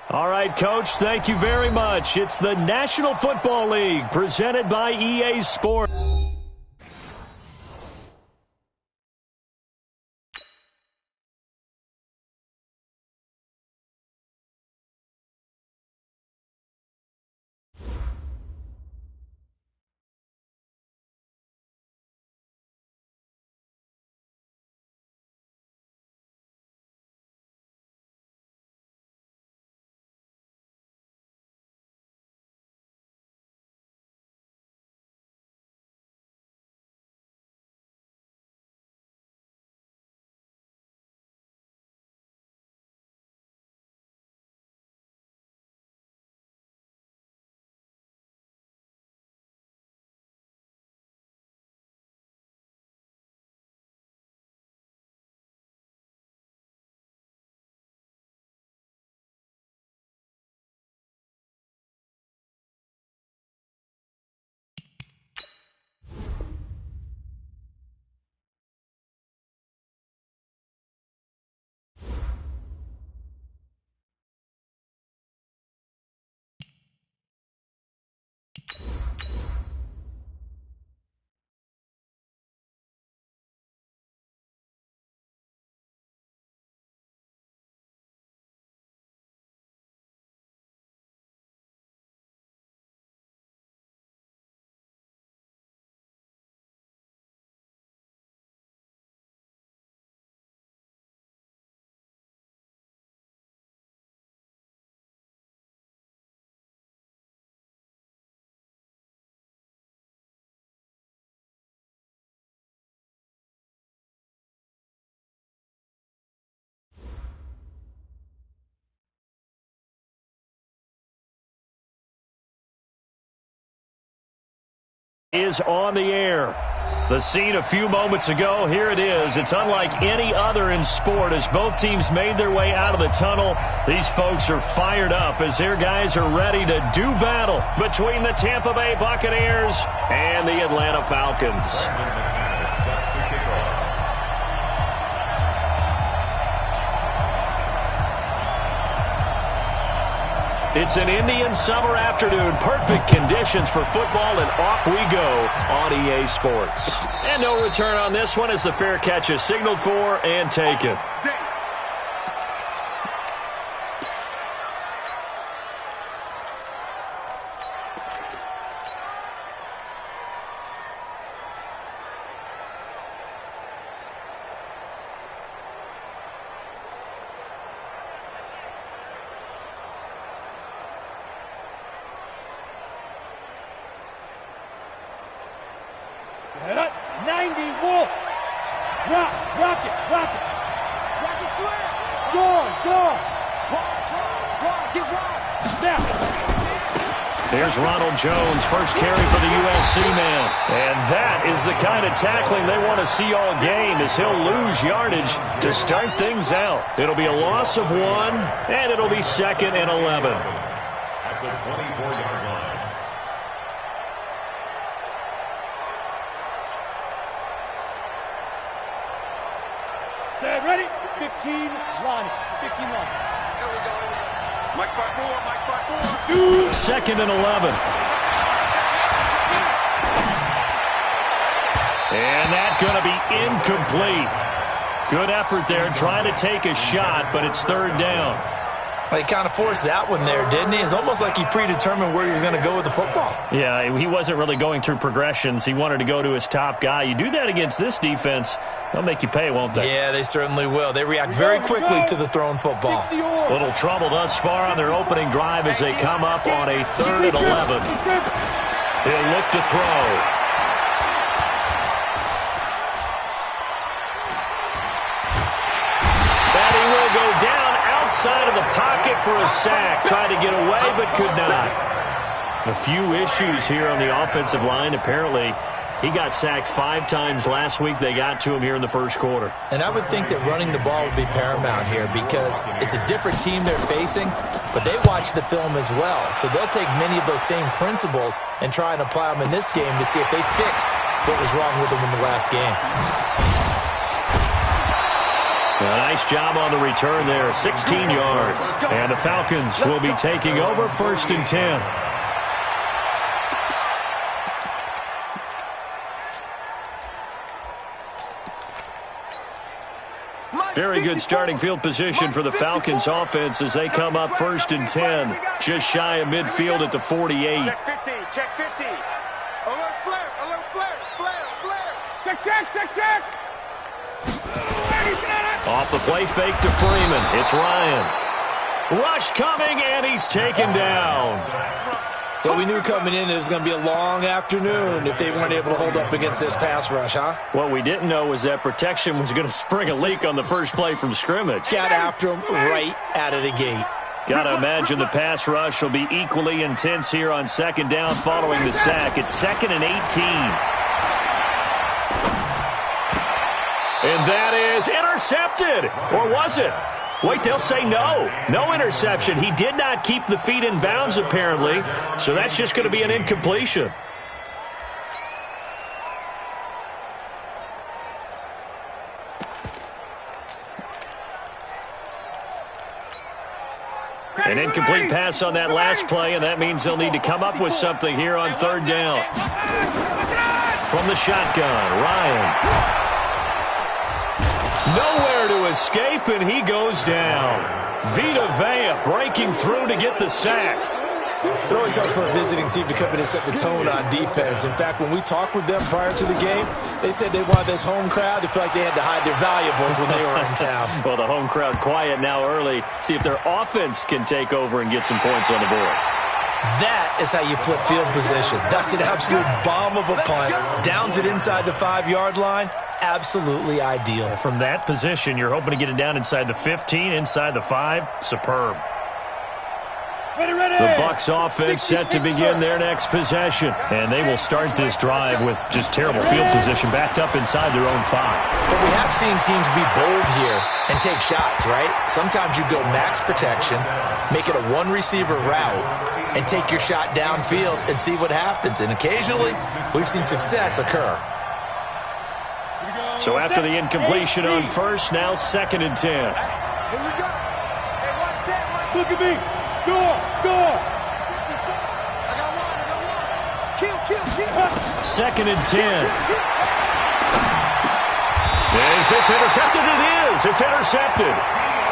All right, Coach, thank you very much. It's the National Football League presented by EA Sports. Is on the air. The scene a few moments ago, here it is. It's unlike any other in sport as both teams made their way out of the tunnel. These folks are fired up as their guys are ready to do battle between the Tampa Bay Buccaneers and the Atlanta Falcons. It's an Indian summer afternoon. Perfect conditions for football, and off we go on EA Sports. And no return on this one as the fair catch is signaled for and taken. Set up, 90, Wolf. Rock it. Rock it square. Gone. Rock it. Now. There's Ronald Jones, first carry for the USC man. And that is the kind of tackling they want to see all game as he'll lose yardage to start things out. It'll be a loss of 1, and it'll be 2nd and 11. At the 24-yard line. Set, ready? 15 line. 15 line. Here we go. Mike 5-4. 2nd and 11. And that's going to be incomplete. Good effort there, trying to take a shot, but it's 3rd down. He kind of forced that one there, didn't he? It's almost like he predetermined where he was going to go with the football. Yeah, he wasn't really going through progressions. He wanted to go to his top guy. You do that against this defense, they'll make you pay, won't they? Yeah, they certainly will. They react very quickly to the thrown football. Little trouble thus far on their opening drive as they come up on a 3rd and 11. He'll look to throw. Outside of the pocket for a sack. Tried to get away, but could not. A few issues here on the offensive line. Apparently, he got sacked 5 times last week. They got to him here in the first quarter. And I would think that running the ball would be paramount here because it's a different team they're facing, but they watch the film as well. So they'll take many of those same principles and try and apply them in this game to see if they fix what was wrong with them in the last game. A nice job on the return there, 16 yards. And the Falcons will be taking over 1st and 10. Very good starting field position for the Falcons offense as they come up 1st and 10. Just shy of midfield at the 48. Check 50, check 50. Alert flare, alert flare, flare, flare. Check, check, check, check. Off the play fake to Freeman. It's Ryan. Rush coming, and he's taken down. But we knew coming in it was going to be a long afternoon if they weren't able to hold up against this pass rush, huh? What we didn't know was that protection was going to spring a leak on the first play from scrimmage. Got after him right out of the gate. Got to imagine the pass rush will be equally intense here on 2nd down following the sack. It's 2nd and 18. And that is intercepted. Or was it? Wait, they'll say no. No interception. He did not keep the feet in bounds, apparently. So that's just going to be an incompletion. An incomplete pass on that last play, and that means they'll need to come up with something here on 3rd down. From the shotgun, Ryan. Nowhere to escape, and he goes down. Vita Vea breaking through to get the sack. It always helps for a visiting team to come in and set the tone on defense. In fact, when we talked with them prior to the game, they said they wanted this home crowd to feel like they had to hide their valuables when they were in town. Well, the home crowd quiet now early. See if their offense can take over and get some points on the board. That is how you flip field position. That's an absolute bomb of a punt. Downs it inside the 5-yard line. Absolutely ideal. From that position, you're hoping to get it down inside the 15, inside the 5. Superb. Ready, ready. The Bucs offense set to begin their next possession. And they will start this drive with just terrible field position backed up inside their own 5. But we have seen teams be bold here and take shots, right? Sometimes you go max protection, make it a one-receiver route, and take your shot downfield and see what happens. And occasionally, we've seen success occur. So after the incompletion on 1st, now 2nd and 10. Here we go. Hey, watch that. Look at me. Score, score. I got one. Kill, kill, kill. 2nd and 10. Is this intercepted? It is. It's intercepted.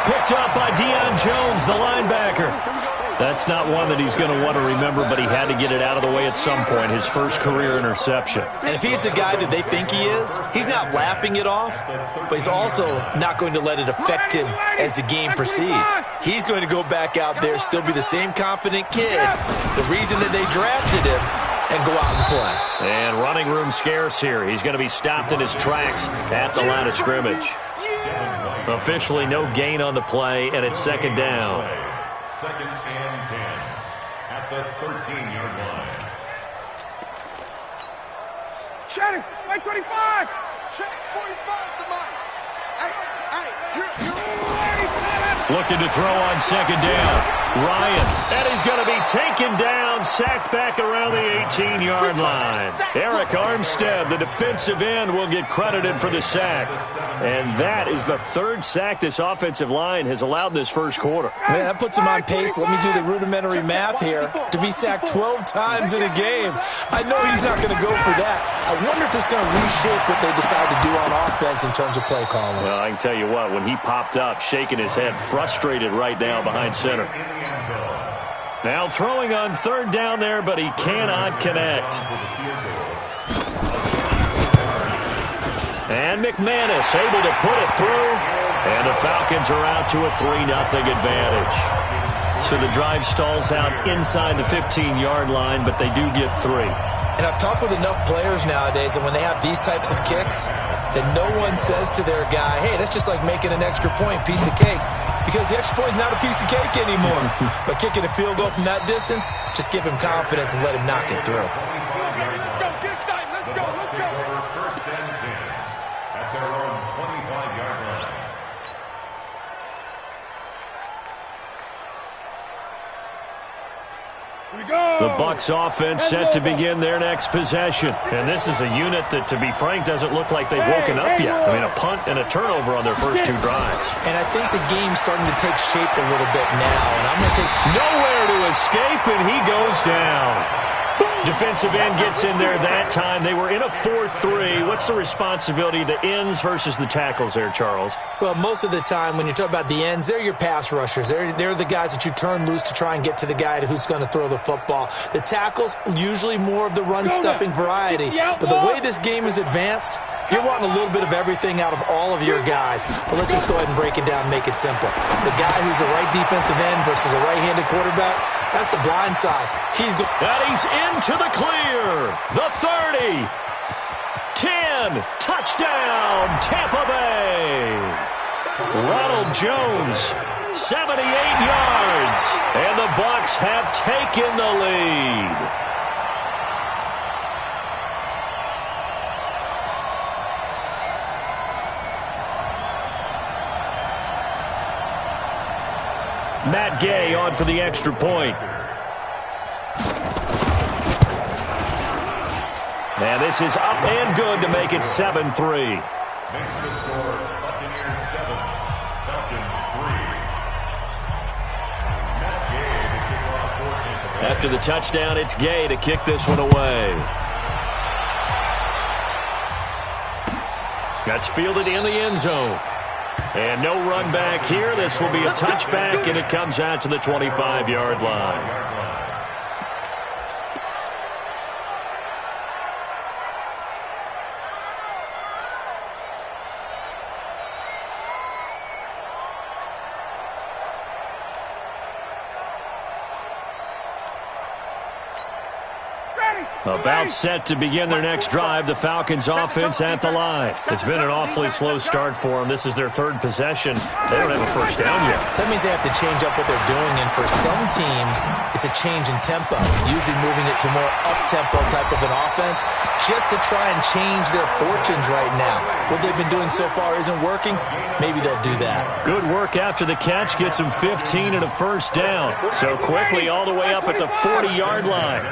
Picked up by Deion Jones, the linebacker. That's not one that he's going to want to remember, but he had to get it out of the way at some point, his first career interception. And if he's the guy that they think he is, he's not laughing it off, but he's also not going to let it affect him as the game proceeds. He's going to go back out there, still be the same confident kid, the reason that they drafted him, and go out and play. And running room scarce here. He's going to be stopped in his tracks at the line of scrimmage. Officially no gain on the play, and it's 2nd down. 2nd and 10 at the 13-yard line. Shannon, Mike 25. Check 45 to Mike. Hey, you're Looking to throw on 2nd down. Ryan, and he's going to be taken down, sacked back around the 18-yard line. Eric Armstead, the defensive end, will get credited for the sack. And that is the 3rd sack this offensive line has allowed in this first quarter. Man, that puts him on pace. Let me do the rudimentary math here. To be sacked 12 times in a game, I know he's not going to go for that. I wonder if it's going to reshape what they decide to do on offense in terms of play calling. Well, I can tell you what, when he popped up, shaking his head, frustrated right now behind center. Now throwing on 3rd down there, but he cannot connect. And McManus able to put it through. And the Falcons are out to a 3-0 advantage. So the drive stalls out inside the 15-yard line, but they do get 3. And I've talked with enough players nowadays that when they have these types of kicks, that no one says to their guy, hey, that's just like making an extra point, piece of cake. Because the extra point is not a piece of cake anymore. But kicking a field goal from that distance, just give him confidence and let him knock it through. The Bucs take over 1st and 10 at their own 25-yard line. The Bucs offense set to begin their next possession. And this is a unit that, to be frank, doesn't look like they've woken up yet. I mean, a punt and a turnover on their first two drives. And I think the game's starting to take shape a little bit now. And I'm going to take nowhere to escape, and he goes down. Defensive end gets in there that time. They were in a 4-3. What's the responsibility of the ends versus the tackles there, Charles? Well, most of the time when you talk about the ends, they're your pass rushers. They're the guys that you turn loose to try and get to the guy who's going to throw the football. The tackles, usually more of the run-stuffing variety. But the way this game is advanced, you're wanting a little bit of everything out of all of your guys. But let's just go ahead and break it down and make it simple. The guy who's a right defensive end versus a right-handed quarterback, that's the blind side. He's into the clear. The 30. 10. Touchdown, Tampa Bay. Ronald Jones, 78 yards. And the Bucs have taken the lead. Matt Gay on for the extra point. And this is up and good to make it 7-3. Makes the score Buccaneers 7, Falcons 3. Matt Gay to kick off for Tampa Bay. After the touchdown, it's Gay to kick this one away. That's fielded in the end zone. And no run back here. This will be a touchback, and it comes out to the 25-yard line. About set to begin their next drive, the Falcons offense at the line. It's been an awfully slow start for them. This is their third possession. They don't have a first down yet. So that means they have to change up what they're doing, and for some teams, it's a change in tempo, usually moving it to more up-tempo type of an offense, just to try and change their fortunes right now. What they've been doing so far isn't working. Maybe they'll do that. Good work after the catch. Gets them 15 and a first down. So quickly all the way up at the 40-yard line.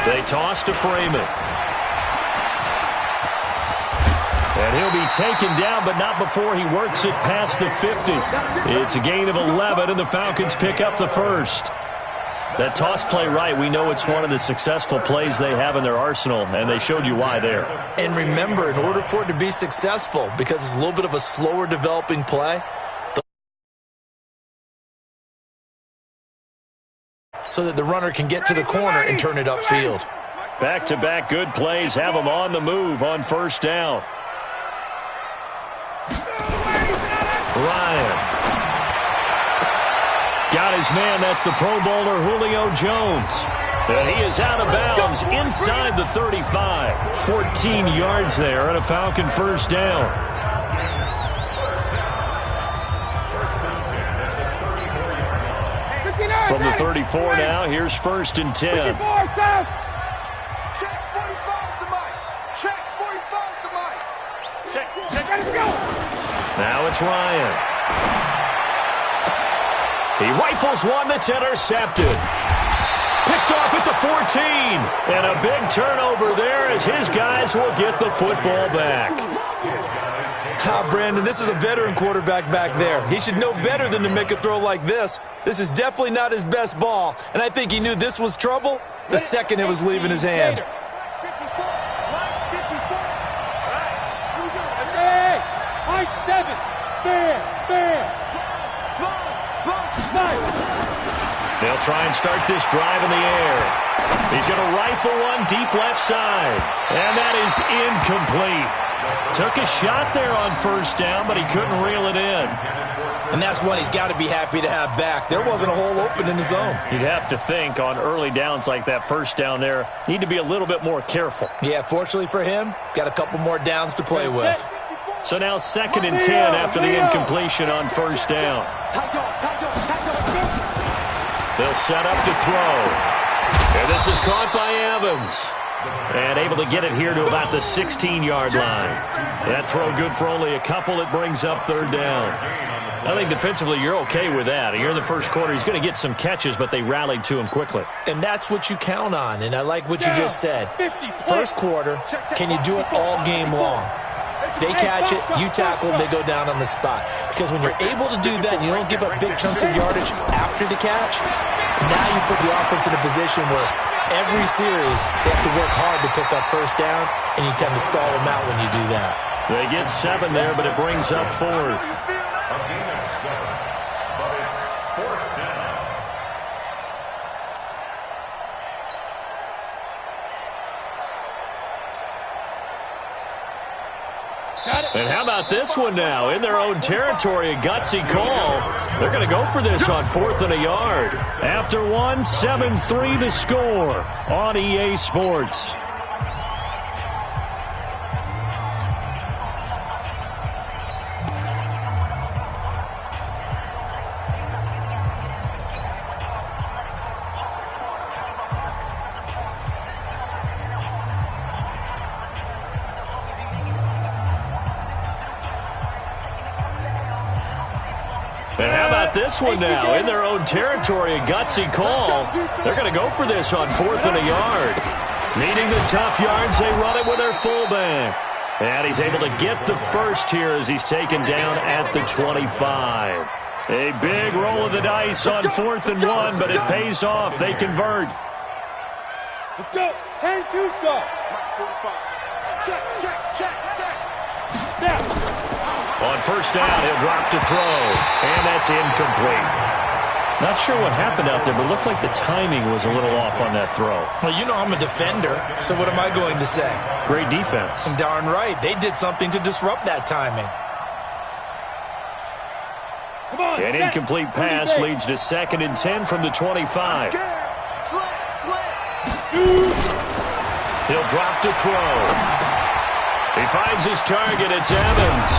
They toss to Freeman. And he'll be taken down, but not before he works it past the 50. It's a gain of 11, and the Falcons pick up the first. That toss play right, we know it's one of the successful plays they have in their arsenal, and they showed you why there. And remember, in order for it to be successful, because it's a little bit of a slower developing play, so that the runner can get to the corner and turn it upfield. Back-to-back good plays have them on the move on first down. Ryan. Got his man. That's the Pro Bowler Julio Jones. And he is out of bounds inside the 35. 14 yards there and a Falcon first down. From the 34 now, here's first and 10. Check 45 the mic. Check 45 the mic. Check, ready to go. Now it's Ryan. He rifles one that's intercepted. Picked off at the 14. And a big turnover there as his guys will get the football back. Brandon, this is a veteran quarterback back there. He should know better than to make a throw like this. This is definitely not his best ball, and I think he knew this was trouble the second it was leaving his hand. They'll try and start this drive in the air. He's going to rifle one deep left side, and that is incomplete. Took a shot there on first down, but he couldn't reel it in. And that's one he's got to be happy to have back. There wasn't a hole open in the zone. You'd have to think on early downs like that first down there, need to be a little bit more careful. Yeah, fortunately for him, got a couple more downs to play with. So now 2nd and 10 after the incompletion on first down. They'll set up to throw. And this is caught by Evans. And able to get it here to about the 16-yard line. That throw good for only a couple. It brings up third down. I think defensively you're okay with that. Here in the first quarter, he's going to get some catches, but they rallied to him quickly. And that's what you count on, and I like what you just said. First quarter, can you do it all game long? They catch it, you tackle, and they go down on the spot. Because when you're able to do that and you don't give up big chunks of yardage after the catch, now you put the offense in a position where every series they have to work hard to pick up first downs, and you tend to stall them out when you do that. They get 7 there, but it brings up fourth. A gain of 7, but it's fourth down. And how about this one now? In their own territory, a gutsy call. They're going to go for this on 4th and a yard. After one, 7-3 the score on EA Sports. And how about this one now? In their own territory, a gutsy call. They're going to go for this on 4th and a yard. Needing the tough yards, they run it with their fullback. And he's able to get the first here as he's taken down at the 25. A big roll of the dice on 4th and 1, but it pays off. They convert. Let's go. 10-2, sir. Check. Snap. On first down, he'll drop to throw, and that's incomplete. Not sure what happened out there, but it looked like the timing was a little off on that throw. Well, you know I'm a defender, so what am I going to say? Great defense. Darn right. They did something to disrupt that timing. Come on. An incomplete pass leads to 2nd and 10 from the 25. He'll drop to throw. He finds his target. It's Evans.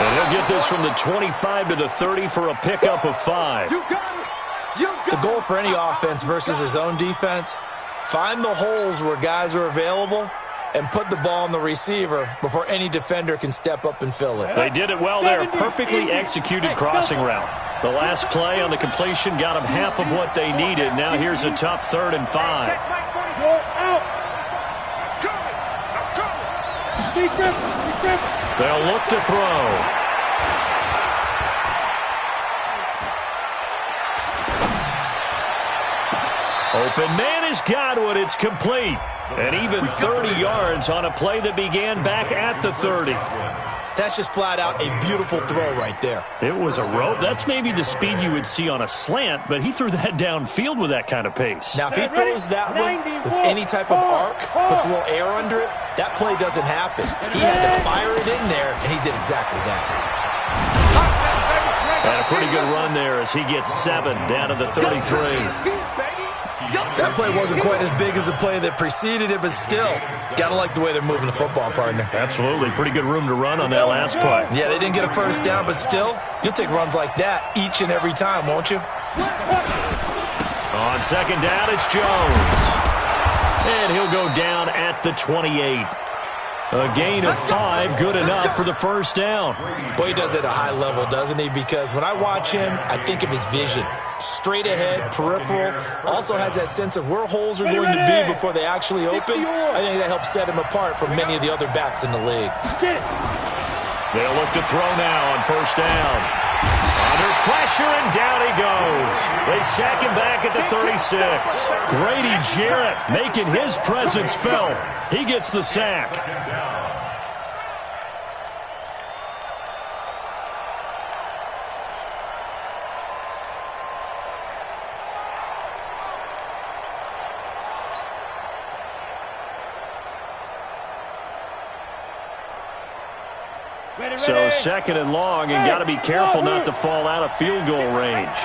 And he'll get this from the 25 to the 30 for a pickup of 5. The goal for any offense versus his own defense, find the holes where guys are available and put the ball on the receiver before any defender can step up and fill it. They did it well there. Perfectly executed crossing route. The last play on the completion got them half of what they needed. Now here's a tough 3rd and 5. Go out. They'll look to throw. Open man has got one. It's complete. And even 30 yards on a play that began back at the 30. That's just flat out a beautiful throw right there. It was a rope. That's maybe the speed you would see on a slant, but he threw that downfield with that kind of pace. Now, if he throws that one with any type of arc, puts a little air under it, that play doesn't happen. He had to fire it in there, and he did exactly that. And a pretty good run there as he gets 7 down to the 33. That play wasn't quite as big as the play that preceded it, but still, gotta like the way they're moving the football, partner. Absolutely. Pretty good room to run on that last play. Yeah, they didn't get a first down, but still, you'll take runs like that each and every time, won't you? On 2nd down, it's Jones. And he'll go down at the 28. A gain of 5, good enough for the first down. Boy, he does it at a high level, doesn't he? Because when I watch him, I think of his vision. Straight ahead, peripheral, also has that sense of where holes are going to be before they actually open. I think that helps set him apart from many of the other backs in the league. They'll look to throw now on first down. Under pressure, and down he goes. They sack him back at the 36. Grady Jarrett making his presence felt. He gets the sack. So 2nd and long, and got to be careful not to fall out of field goal range.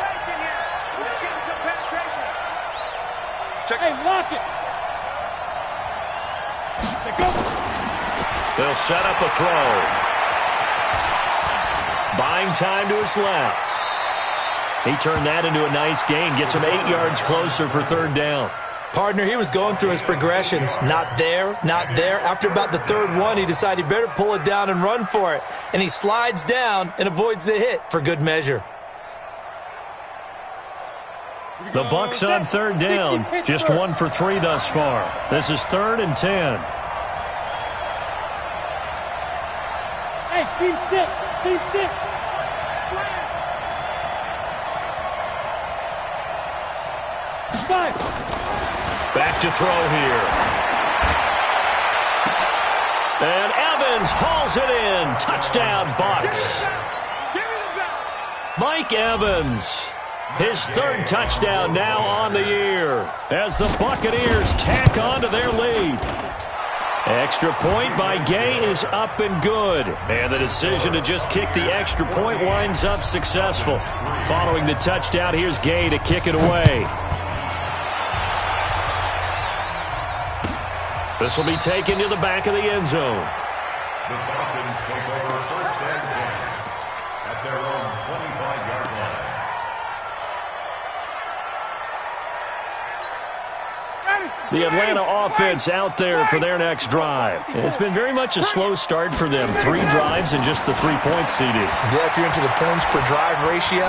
Hey, lock it. They'll set up a throw. Buying time to his left. He turned that into a nice gain. Gets him 8 yards closer for 3rd down. Partner, he was going through his progressions. Not there, not there. After about the third one, he decided he better pull it down and run for it. And he slides down and avoids the hit for good measure. The Bucs on third down. Just 1 for 3 thus far. This is 3rd and 10. Hey, team 6. Team 6. Back to throw here. And Evans hauls it in. Touchdown, Bucs. Mike Evans, his 3rd touchdown now on the year as the Buccaneers tack on to their lead. Extra point by Gay is up and good. And the decision to just kick the extra point winds up successful. Following the touchdown, here's Gay to kick it away. This will be taken to the back of the end zone. The Falcons take over 1st and 10 at their own 25-yard line. The Atlanta offense out there for their next drive. It's been very much a slow start for them. 3 drives and just the 3 points seeded. Yeah, if you're into the points per drive ratio,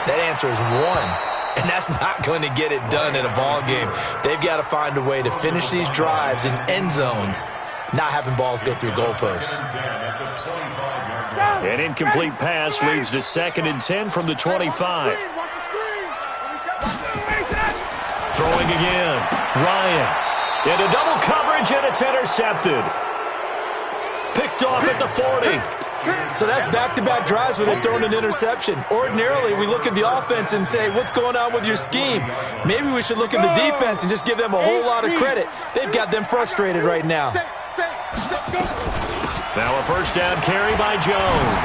that answer is 1. And that's not going to get it done in a ball game. They've got to find a way to finish these drives in end zones, not having balls go through goalposts. An incomplete pass leads to 2nd and 10 from the 25. Throwing again. Ryan into double coverage, and it's intercepted. Picked off at the 40. So that's back-to-back drives where they're throwing an interception. Ordinarily, we look at the offense and say, what's going on with your scheme? Maybe we should look at the defense and just give them a whole lot of credit. They've got them frustrated right now. Now a 1st down carry by Jones.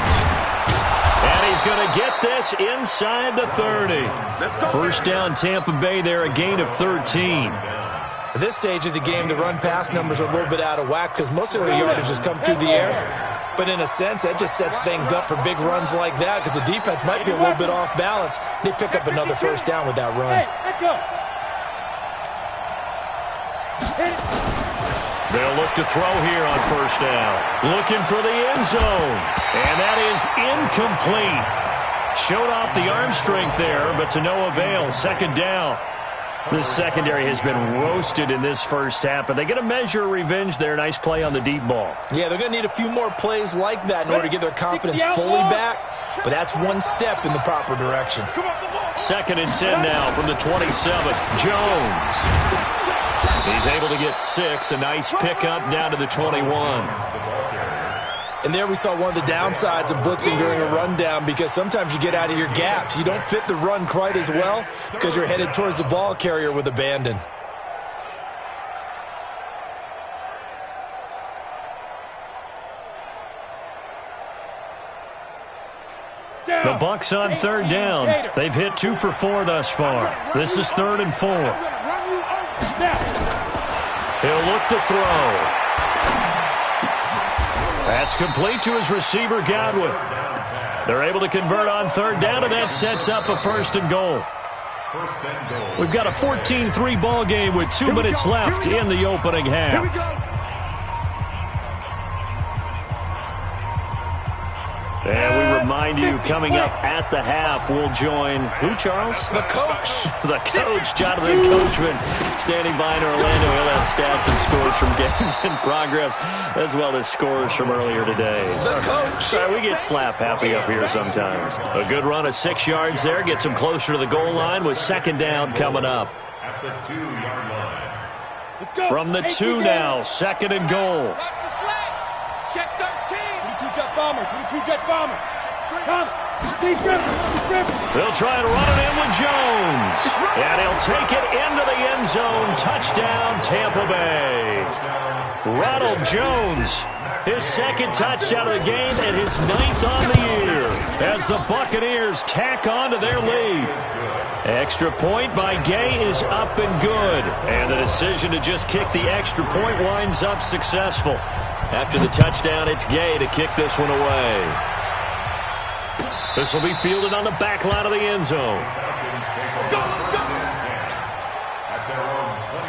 And he's going to get this inside the 30. 1st down Tampa Bay there, a gain of 13. At this stage of the game, the run-pass numbers are a little bit out of whack because most of their yardage has come through the air. But in a sense, that just sets things up for big runs like that because the defense might be a little bit off balance. They pick up another 1st down with that run. They'll look to throw here on 1st down. Looking for the end zone. And that is incomplete. Showed off the arm strength there, but to no avail. 2nd down. This secondary has been roasted in this 1st half, but they get a measure of revenge there. Nice play on the deep ball. Yeah, they're going to need a few more plays like that in order to get their confidence fully back, but that's one step in the proper direction. 2nd and 10 now from the 27. Jones. He's able to get 6. A nice pickup down to the 21. And there we saw one of the downsides of blitzing during a rundown because sometimes you get out of your gaps. You don't fit the run quite as well because you're headed towards the ball carrier with abandon. The Bucs on 3rd down. They've hit 2 for 4 thus far. This is 3rd and 4. He'll look to throw. That's complete to his receiver, Godwin. They're able to convert on 3rd down, and that sets up a 1st and goal. We've got a 14-3 ball game with 2 minutes left in the opening half. And we remind you, coming up at the half, we'll join who, Charles? The coach. The coach, Jonathan Coachman, standing by in Orlando. He'll have stats and scores from games in progress, as well as scores from earlier today. The coach. We get slap happy up here sometimes. A good run of 6 yards there. Gets him closer to the goal line with 2nd down coming up. At the 2-yard line. From the 2 now, 2nd and goal. Check 13. 22 jet bombers. 22 jet bombers. Come. They'll try and run it in with Jones. And he'll take it into the end zone. Touchdown, Tampa Bay. Ronald Jones, his 2nd touchdown of the game and his 9th on the year as the Buccaneers tack on to their lead. Extra point by Gay is up and good. And the decision to just kick the extra point winds up successful. After the touchdown, it's Gay to kick this one away. This will be fielded on the back line of the end zone. At their own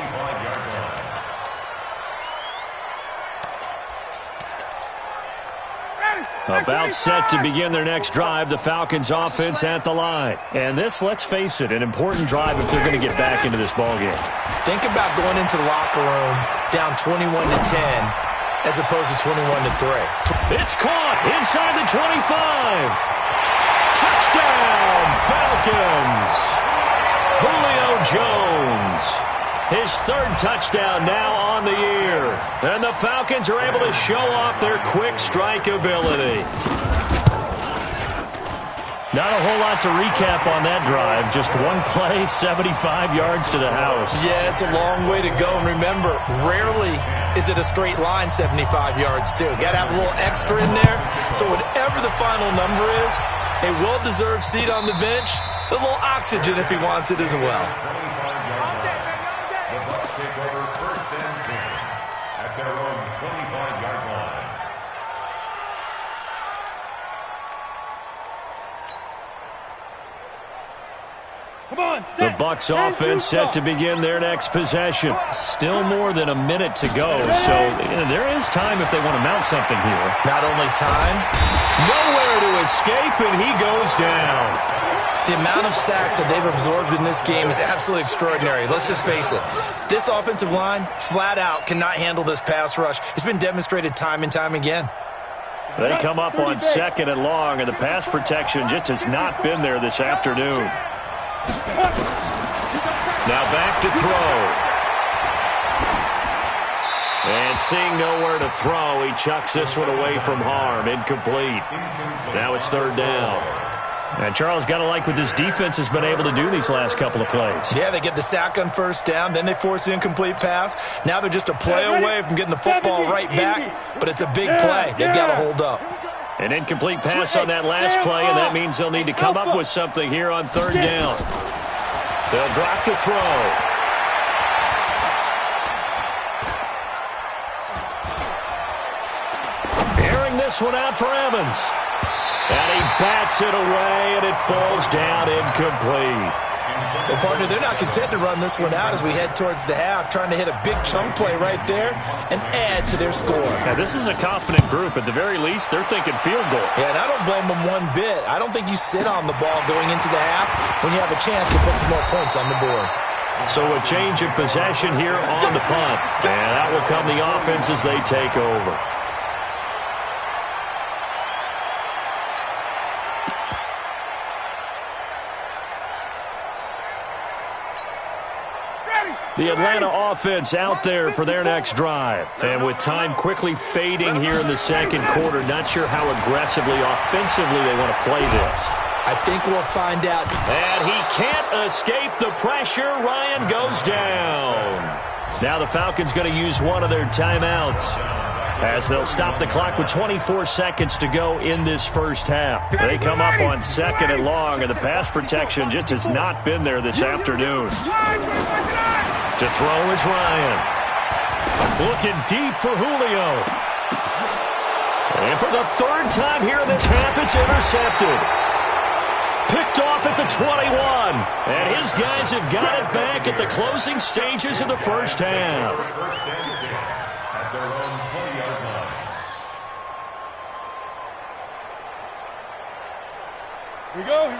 About set to begin their next drive, the Falcons offense at the line. And this, let's face it, an important drive if they're going to get back into this ballgame. Think about going into the locker room down 21-10 as opposed to 21-3. It's caught inside the 25. Touchdown, Falcons. Julio Jones. His third touchdown now on the year. And the Falcons are able to show off their quick strike ability. Not a whole lot to recap on that drive. Just one play, 75 yards to the house. Yeah, it's a long way to go. And remember, rarely is it a straight line 75 yards, too. Got to have a little extra in there. So whatever the final number is, a well-deserved seat on the bench, a little oxygen if he wants it as well. The Bucs take over first and 10 at their own 25-yard line. Come on, The Bucs offense set to begin their next possession. Still more than a minute to go, so there is time if they want to mount something here. Not only time, Nowhere to escape, and he goes down. the amount of sacks that they've absorbed in this game is absolutely extraordinary. Let's just face it. This offensive line, flat out, cannot handle this pass rush. It's been demonstrated time and time again. They come up on second and long, and the pass protection just has not been there this afternoon. Now back to throw. And seeing nowhere to throw, he chucks this one away from harm. Incomplete. Now it's third down. And Charles, got to like what this defense has been able to do these last couple of plays. Yeah, they get the sack on first down, then they force the incomplete pass. Now they're just a play away from getting the football right back, but it's a big play. They've got to hold up. An incomplete pass on that last play, and that means they'll need to come up with something here on third down. They'll drop the throw. Airing this one out for Evans. And he bats it away, and it falls down incomplete. Well, partner, they're not content to run this one out as we head towards the half, trying to hit a big chunk play right there and add to their score. Now, this is a confident group. At the very least, they're thinking field goal. Yeah, and I don't blame them one bit. I don't think you sit on the ball going into the half when you have a chance to put some more points on the board. So a change of possession here on the punt. And that will come the offense as they take over. The Atlanta offense out there for their next drive. And with time quickly fading here in the second quarter, not sure how aggressively, offensively they want to play this. I think we'll find out. And he can't escape the pressure. Ryan goes down. Now the Falcons going to use one of their timeouts as they'll stop the clock with 24 seconds to go in this first half. They come up on second and long, and the pass protection just has not been there this afternoon. To throw is Ryan. Looking deep for Julio. And for the third time here in this half, it's intercepted. Picked off at the 21. And his guys have got it back at the closing stages of the first half. First and 10 at their own 20-yard line.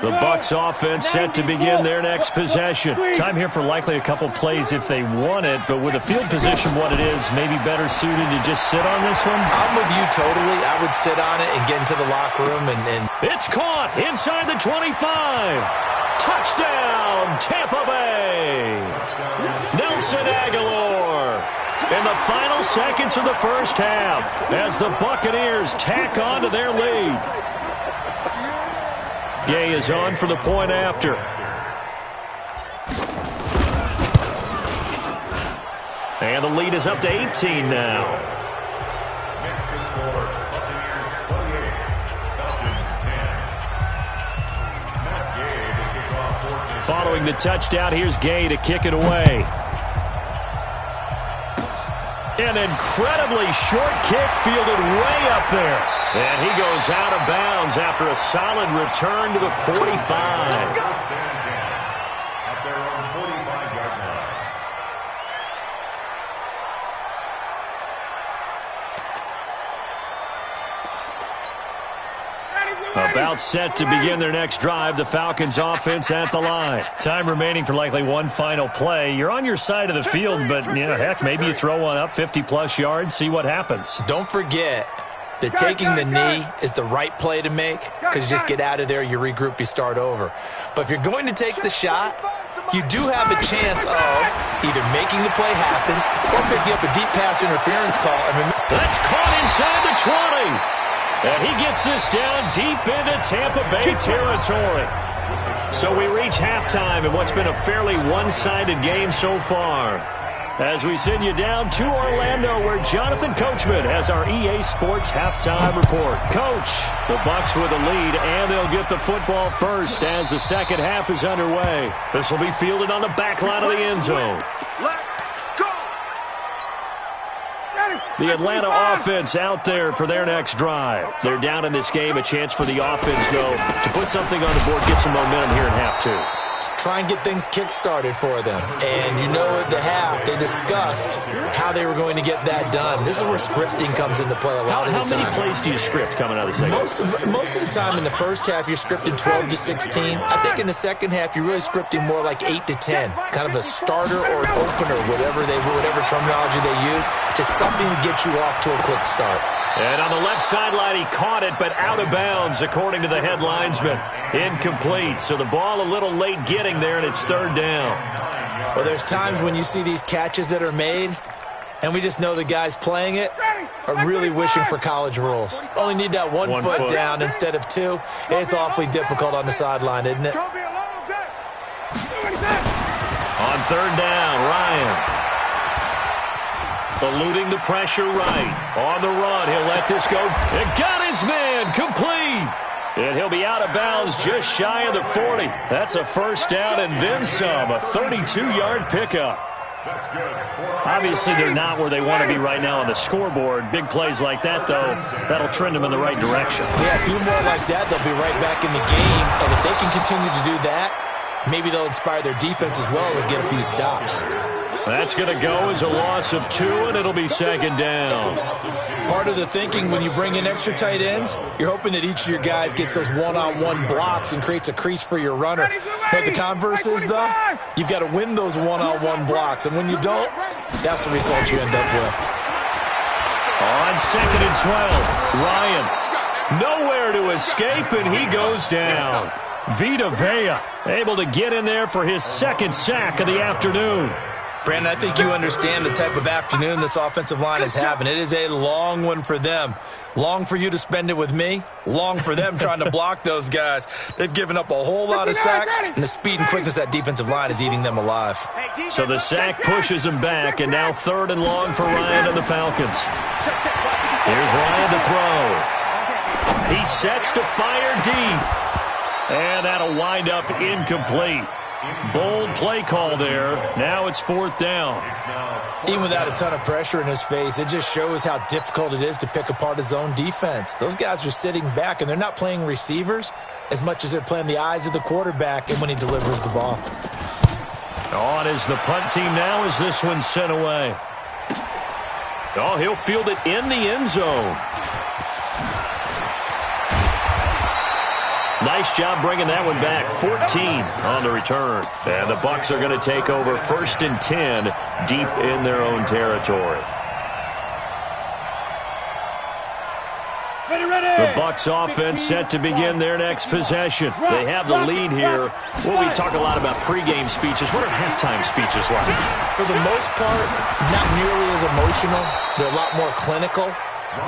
The Bucs offense set to begin their next possession. Time here for likely a couple plays if they want it, but with the field position what it is, maybe better suited to just sit on this one? I'm with you totally. I would sit on it and get into the locker room and... It's caught inside the 25. Touchdown, Tampa Bay. Nelson Aguilar in the final seconds of the first half as the Buccaneers tack on to their lead. Gay is on for the point after. And the lead is up to 18 now. Next to score, Buccaneers 28, Falcons 10. Matt Gay to kick off 14. Following the touchdown, here's Gay to kick it away. An incredibly short kick fielded way up there. And he goes out of bounds after a solid return to the 45. First and 10 at their own 45-yard line. About set to begin their next drive. The Falcons offense at the line. Time remaining for likely one final play. You're on your side of the field, but, heck, maybe you throw one up 50-plus yards, see what happens. Don't forget that taking the knee is the right play to make because you just get out of there, you regroup, you start over. But if you're going to take the shot, you do have a chance of either making the play happen or picking up a deep pass interference call. That's caught inside the 20. And he gets this down deep into Tampa Bay territory. So we reach halftime in what's been a fairly one-sided game so far. As we send you down to Orlando, where Jonathan Coachman has our EA Sports halftime report. Coach, the Bucs with a lead, and they'll get the football first as the second half is underway. This will be fielded on the back line of the end zone. The Atlanta offense out there for their next drive. They're down in this game. A chance for the offense, though, to put something on the board, get some momentum here in half two. Try and get things kick-started for them. And at the half, they discussed how they were going to get that done. This is where scripting comes into play a lot of the time. How many plays do you script coming out of the second? Most of the time in the first half, you're scripting 12 to 16. I think in the second half, you're really scripting more like 8 to 10. Kind of a starter or an opener, whatever terminology they use. Just something to get you off to a quick start. And on the left sideline, he caught it, but out of bounds, according to the head linesman. Incomplete, so the ball a little late getting there, and it's third down. Well, there's times when you see these catches that are made, and we just know the guys playing it are really wishing for college rules. Only need that one foot down instead of two. It's awfully difficult on the sideline, isn't it? On third down, Ryan. Eluding the pressure right. On the run, he'll let this go. And got his man complete. And he'll be out of bounds just shy of the 40. That's a first down and then some. A 32-yard pickup. Obviously, they're not where they want to be right now on the scoreboard. Big plays like that, though, that'll trend them in the right direction. Yeah, a few more like that, they'll be right back in the game. And if they can continue to do that, maybe they'll inspire their defense as well and get a few stops. That's going to go as a loss of 2, and it'll be second down. Part of the thinking when you bring in extra tight ends, you're hoping that each of your guys gets those one-on-one blocks and creates a crease for your runner. You know what the converse is, though? You've got to win those one-on-one blocks, and when you don't, that's the result you end up with. On second and 12, Ryan nowhere to escape, and he goes down. Vita Vea able to get in there for his second sack of the afternoon. Brandon, I think you understand the type of afternoon this offensive line is having. It is a long one for them. Long for you to spend it with me. Long for them trying to block those guys. They've given up a whole lot of sacks, and the speed and quickness of that defensive line is eating them alive. So the sack pushes them back, and now third and long for Ryan and the Falcons. Here's Ryan to throw. He sets to fire deep. And that'll wind up incomplete. Bold play call there. Now it's fourth down. Even without a ton of pressure in his face, it just shows how difficult it is to pick apart his own defense. Those guys are sitting back, and they're not playing receivers as much as they're playing the eyes of the quarterback and when he delivers the ball. On is the punt team now as this one's sent away. Oh, he'll field it in the end zone. Nice job bringing that one back. 14 on the return. And the Bucs are going to take over first and 10 deep in their own territory. The Bucs offense set to begin their next possession. They have the lead here. Well, we talk a lot about pregame speeches. What are halftime speeches like? For the most part, not nearly as emotional. They're a lot more clinical.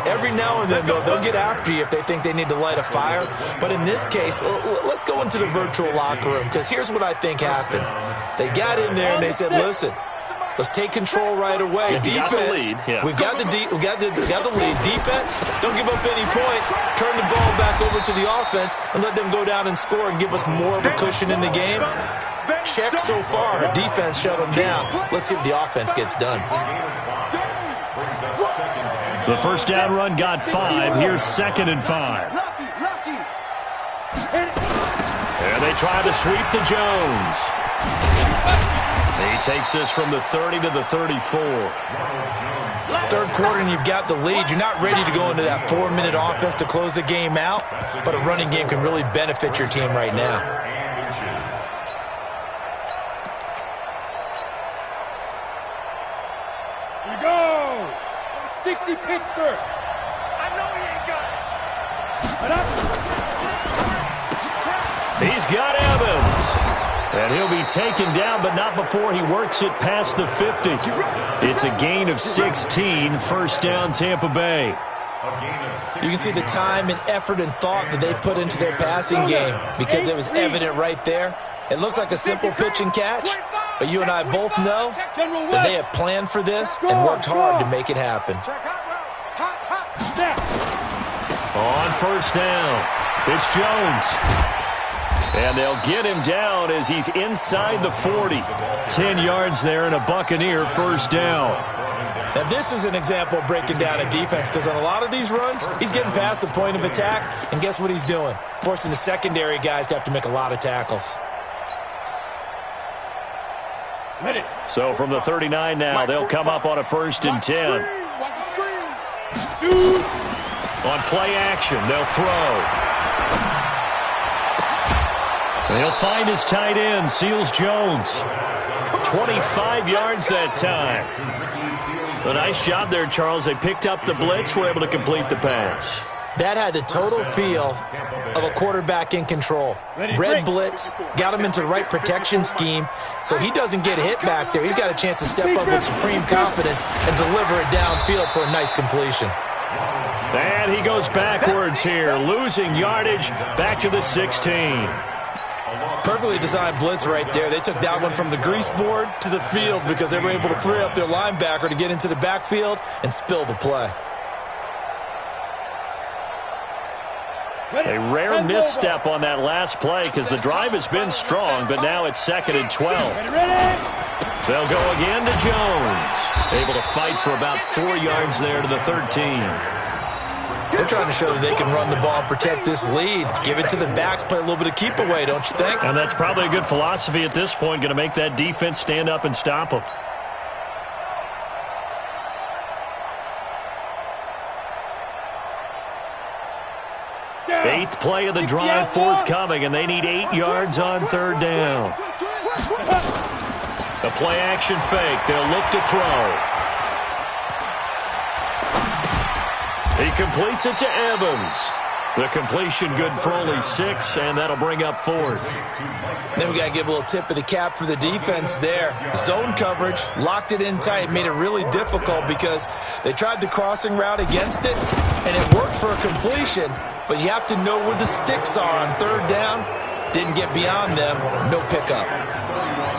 Every now and then, though, they'll get after you if they think they need to light a fire. But in this case, let's go into the virtual locker room, because here's what I think happened. They got in there and they said, listen, let's take control right away. Defense, we've got the lead. Defense, don't give up any points. Turn the ball back over to the offense and let them go down and score and give us more of a cushion in the game. Check so far. Defense shut them down. Let's see if the offense gets done. The first down run got 5. Here's second and 5. And they try to sweep to Jones. He takes this from the 30 to the 34. Third quarter and you've got the lead. You're not ready to go into that 4-minute offense to close the game out, but a running game can really benefit your team right now. Here we go. 60 Pittsburgh. I know he ain't got it. He's got Evans. And he'll be taken down, but not before he works it past the 50. It's a gain of 16, first down Tampa Bay. You can see the time and effort and thought that they put into their passing game because it was evident right there. It looks like a simple pitch and catch, but you and I both know that they have planned for this and worked hard to make it happen. On first down, it's Jones. And they'll get him down as he's inside the 40. 10 yards there and a Buccaneer first down. Now this is an example of breaking down a defense because on a lot of these runs, he's getting past the point of attack, and guess what he's doing? Forcing the secondary guys to have to make a lot of tackles. So from the 39 now, they'll come up on a 1st and 10. On play action, they'll throw. He'll find his tight end, Seals Jones. 25 yards that time. A nice job there, Charles. They picked up the blitz, were able to complete the pass. That had the total feel of a quarterback in control. Red blitz, got him into the right protection scheme, so he doesn't get hit back there. He's got a chance to step up with supreme confidence and deliver it downfield for a nice completion. And he goes backwards here, losing yardage back to the 16. Perfectly designed blitz right there. They took that one from the grease board to the field because they were able to free up their linebacker to get into the backfield and spill the play. A rare misstep on that last play because the drive has been strong, but now it's 2nd and 12. They'll go again to Jones. Able to fight for about 4 yards there to the 13. They're trying to show that they can run the ball and protect this lead. Give it to the backs, play a little bit of keep away, don't you think? And that's probably a good philosophy at this point, going to make that defense stand up and stop them. Eighth play of the drive forthcoming, and they need 8 yards on 3rd down. The play action fake. They'll look to throw. He completes it to Evans. The completion good for only 6, and that'll bring up 4th. Then we got to give a little tip of the cap for the defense there. Zone coverage, locked it in tight, made it really difficult because they tried the crossing route against it, and it worked for a completion, but you have to know where the sticks are on 3rd down. Didn't get beyond them, no pickup.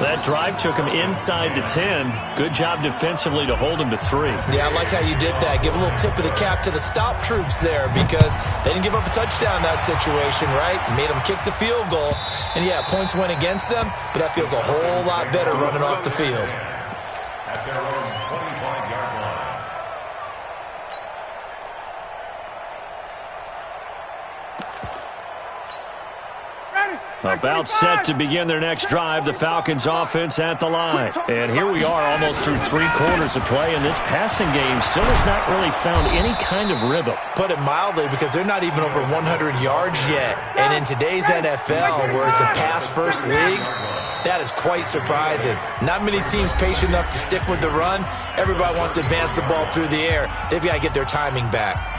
That drive took him inside the 10. Good job defensively to hold him to 3. Yeah, I like how you did that. Give a little tip of the cap to the stop troops there because they didn't give up a touchdown in that situation, right? Made them kick the field goal. And, yeah, points went against them, but that feels a whole lot better running off the field. At their own 25-yard line. About set to begin their next drive, the Falcons offense at the line. And here we are almost through 3 quarters of play, and this passing game still has not really found any kind of rhythm. Put it mildly, because they're not even over 100 yards yet. And in today's NFL, where it's a pass-first league, that is quite surprising. Not many teams patient enough to stick with the run. Everybody wants to advance the ball through the air. They've got to get their timing back.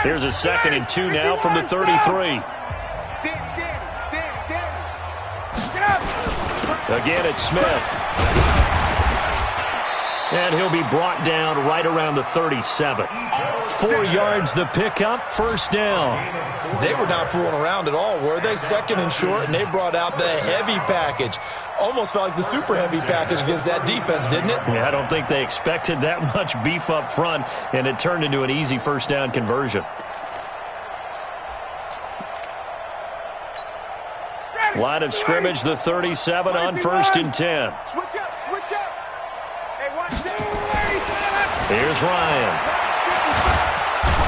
Here's a 2nd and 2 now from the 33. Again, it's Smith. And he'll be brought down right around the 37. 4 yards the pickup, 1st down. They were not fooling around at all, were they? 2nd and short, and they brought out the heavy package. Almost felt like the super heavy package against that defense, didn't it? Yeah, I don't think they expected that much beef up front, and it turned into an easy 1st down conversion. Line of scrimmage, the 37 on 1st and 10. Switch up, switch up. Hey, watch this. Here's Ryan.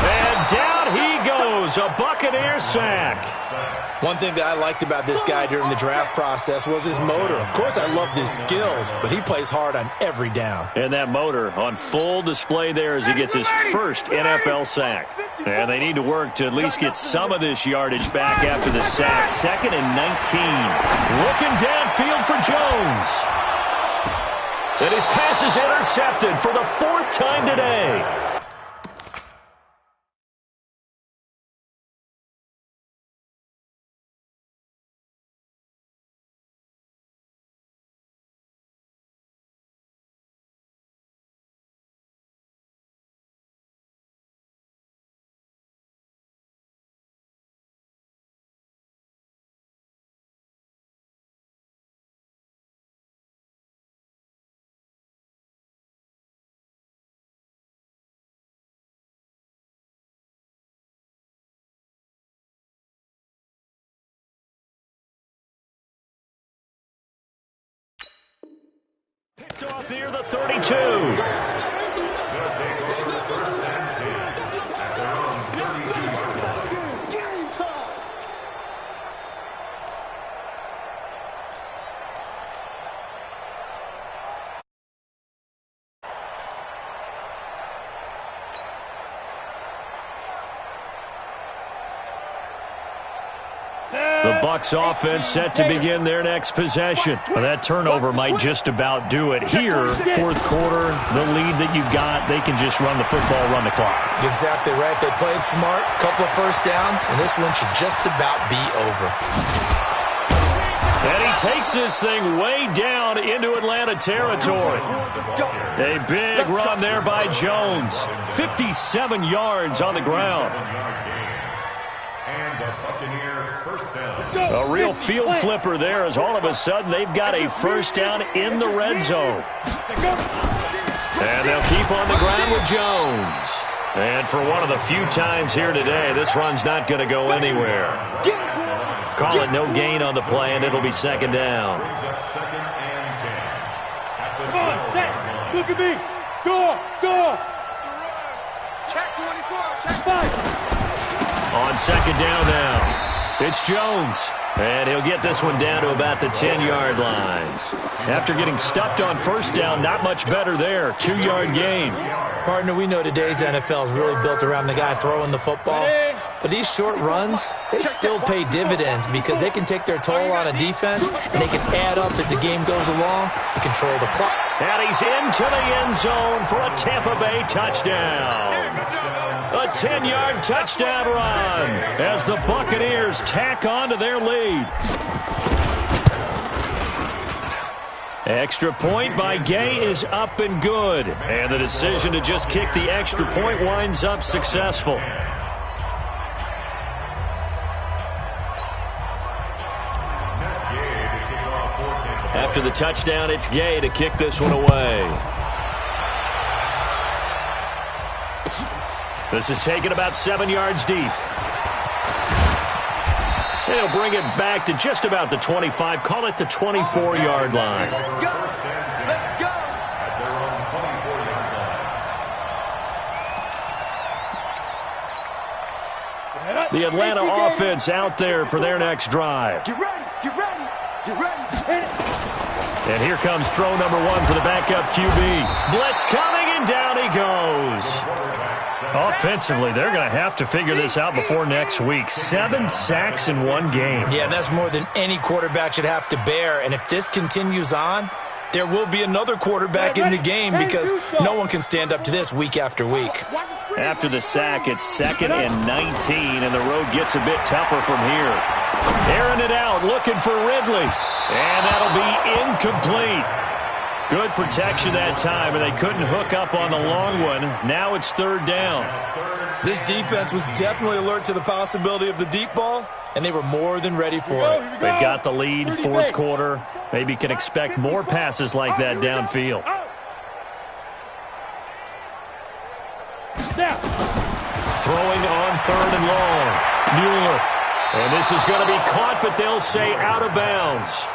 And And down he goes, a Buccaneer sack. One thing that I liked about this guy during the draft process was his motor. Of course, I loved his skills, but he plays hard on every down. And that motor on full display there as he gets his first NFL sack. And they need to work to at least get some of this yardage back after the sack. 2nd and 19. Looking downfield for Jones. And his pass is intercepted for the 4th time today. Picked off near the 32. The Bucs offense set to begin their next possession. Well, that turnover might just about do it. Here, 4th quarter, the lead that you've got, they can just run the football, run the clock. Exactly right. They played smart, couple of first downs, and this one should just about be over. And he takes this thing way down into Atlanta territory. A big run there by Jones. 57 yards on the ground. A real field flipper there as all of a sudden they've got a first down in the red zone. And they'll keep on the ground with Jones. And for one of the few times here today, this run's not going to go anywhere. Call it no gain on the play, and it'll be 2nd down. Come on, set. Look at me. Go. Check 24, check 5. On 2nd down now. It's Jones, and he'll get this one down to about the 10-yard line. After getting stuffed on first down, not much better there. 2-yard gain. Partner, we know today's NFL is really built around the guy throwing the football. But these short runs, they still pay dividends because they can take their toll on a defense, and they can add up as the game goes along and control the clock. And he's into the end zone for a Tampa Bay touchdown. A 10-yard touchdown run as the Buccaneers tack on to their lead. Extra point by Gay is up and good. And the decision to just kick the extra point winds up successful. After the touchdown, it's Gay to kick this one away. This is taken about 7 yards deep. And he'll bring it back to just about the 25. Call it the 24-yard line. Let's go. At their own 24-yard line. The Atlanta offense out there for their next drive. Get ready. And here comes throw number 1 for the backup QB. Blitz coming, and down he goes. Offensively, they're going to have to figure this out before next week. 7 sacks in one game. Yeah, and that's more than any quarterback should have to bear. And if this continues on, there will be another quarterback in the game because no one can stand up to this week after week. After the sack, it's 2nd and 19, and the road gets a bit tougher from here. Airing it out, looking for Ridley. And that'll be incomplete. Good protection that time, and they couldn't hook up on the long one. Now it's 3rd down. This defense was definitely alert to the possibility of the deep ball, and they were more than ready for it. They've got the lead, 4th quarter. Maybe can expect more passes like that downfield. Throwing on 3rd and long. Mueller. And this is going to be caught, but they'll say out of bounds.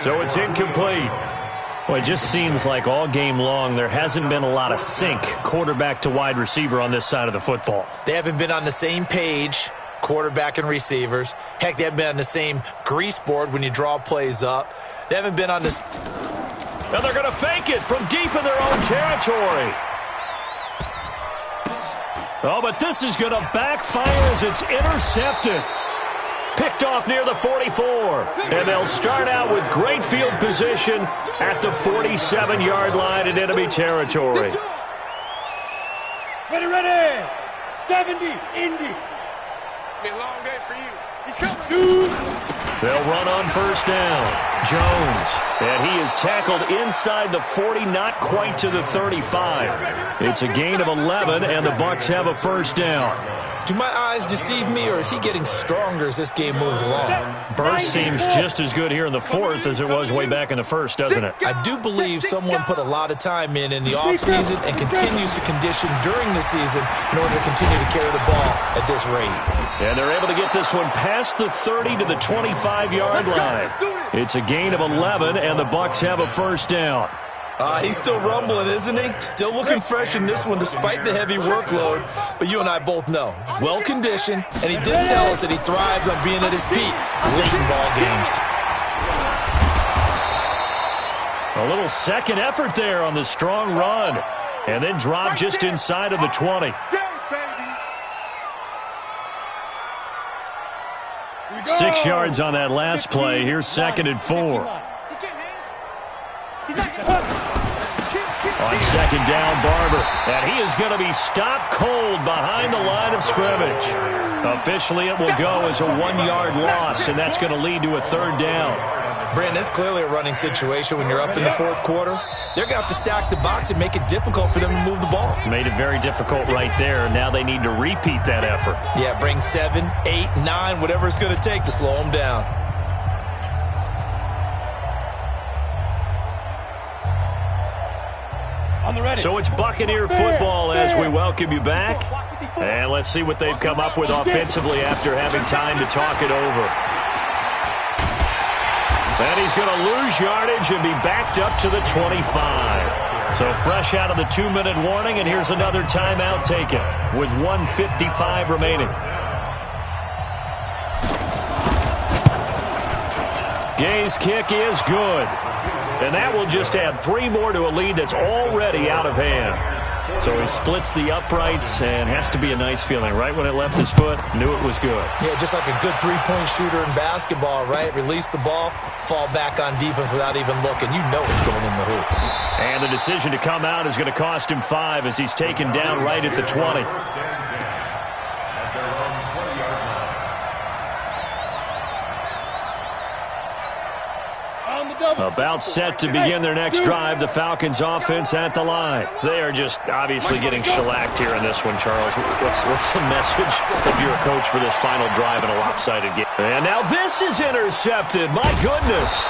So it's incomplete. Well, it just seems like all game long there hasn't been a lot of sync quarterback to wide receiver on this side of the football. They haven't been on the same page, quarterback and receivers. Heck, they haven't been on the same grease board when you draw plays up. They haven't been on this. And they're going to fake it from deep in their own territory. Oh, but this is going to backfire as it's intercepted. Picked off near the 44. And they'll start out with great field position at the 47-yard line in enemy territory. Ready. 70, Indy. It's been a long day for you. He's coming. They'll run on first down. Jones. And he is tackled inside the 40, not quite to the 35. It's a gain of 11, and the Bucs have a first down. Do my eyes deceive me, or is he getting stronger as this game moves along? Burst seems just as good here in the fourth as it was way back in the first, doesn't it? I do believe someone put a lot of time in the offseason and continues to condition during the season in order to continue to carry the ball at this rate. And they're able to get this one past the 30 to the 25-yard line. It's a gain of 11, and the Bucs have a first down. He's still rumbling, isn't he? Still looking fresh in this one despite the heavy workload. But you and I both know, well-conditioned, and he did tell us that he thrives on being at his peak late in ball games. A little second effort there on the strong run. And then drop just inside of the 20. 6 yards on that last play. Here's 2nd and 4. On second down, Barber. And he is going to be stopped cold behind the line of scrimmage. Officially, it will go as a 1-yard loss, and that's going to lead to a third down. Brandon, it's clearly a running situation when you're up in the fourth quarter. They're going to have to stack the box and make it difficult for them to move the ball. Made it very difficult right there. Now they need to repeat that effort. Yeah, bring 7, 8, 9, whatever it's going to take to slow them down. So it's Buccaneer football as we welcome you back. And let's see what they've come up with offensively after having time to talk it over. And he's going to lose yardage and be backed up to the 25. So fresh out of the 2-minute warning, and here's another timeout taken with 1:55 remaining. Gay's kick is good. And that will just add 3 more to a lead that's already out of hand. So he splits the uprights, and has to be a nice feeling. Right when it left his foot, knew it was good. Yeah, just like a good three-point shooter in basketball, right? Release the ball, fall back on defense without even looking. You know it's going in the hoop. And the decision to come out is going to cost him 5 as he's taken down right at the 20. About set to begin their next drive, the Falcons offense at the line. They are just obviously getting shellacked here in this one, Charles. What's the message if you're a coach for this final drive in a lopsided game? And now this is intercepted. My goodness.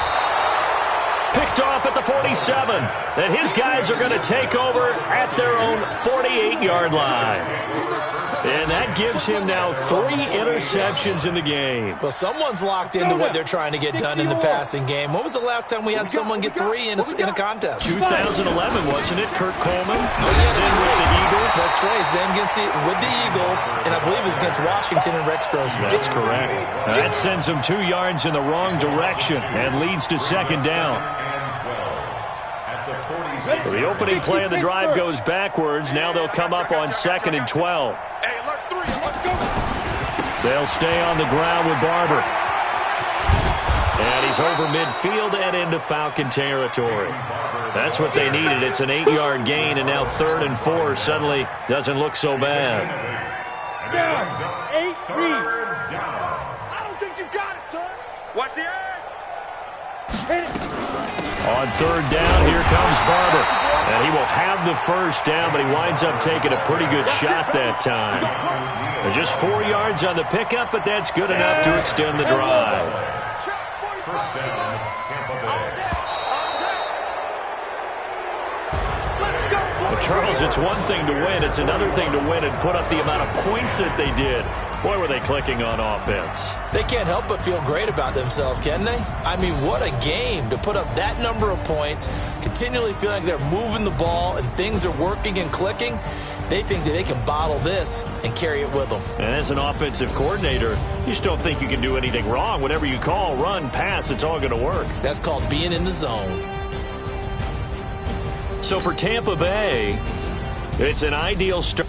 Picked off at the 47. And his guys are going to take over at their own 48-yard line. And that gives him now 3 interceptions in the game. Well, someone's locked into what they're trying to get done in the passing game. When was the last time we had someone get 3 in a contest? 2011, wasn't it? Kurt Coleman. Oh, yeah, then with the Eagles. That's right. Then with the Eagles, and I believe it's against Washington and Rex Grossman. That's correct. That sends them 2 yards in the wrong direction and leads to second down. So the opening play of the drive goes backwards. Now they'll come up on 2nd and 12. They'll stay on the ground with Barber. And he's over midfield and into Falcon territory. That's what they needed. It's an 8-yard gain, and now 3rd and 4 suddenly doesn't look so bad. Down. 8-3. I don't think you got it, son. Watch the edge. Hit it. On 3rd down, here comes Barber. And he will have the first down, but he winds up taking a pretty good shot that time. They're just 4 yards on the pickup, but that's good enough to extend the drive. First down, Tampa Bay. Well, Charles, it's one thing to win. It's another thing to win and put up the amount of points that they did. Boy, were they clicking on offense. They can't help but feel great about themselves, can they? I mean, what a game to put up that number of points, continually feel like they're moving the ball and things are working and clicking, they think that they can bottle this and carry it with them. And as an offensive coordinator, you just don't think you can do anything wrong. Whatever you call, run, pass, it's all going to work. That's called being in the zone. So for Tampa Bay, it's an ideal start.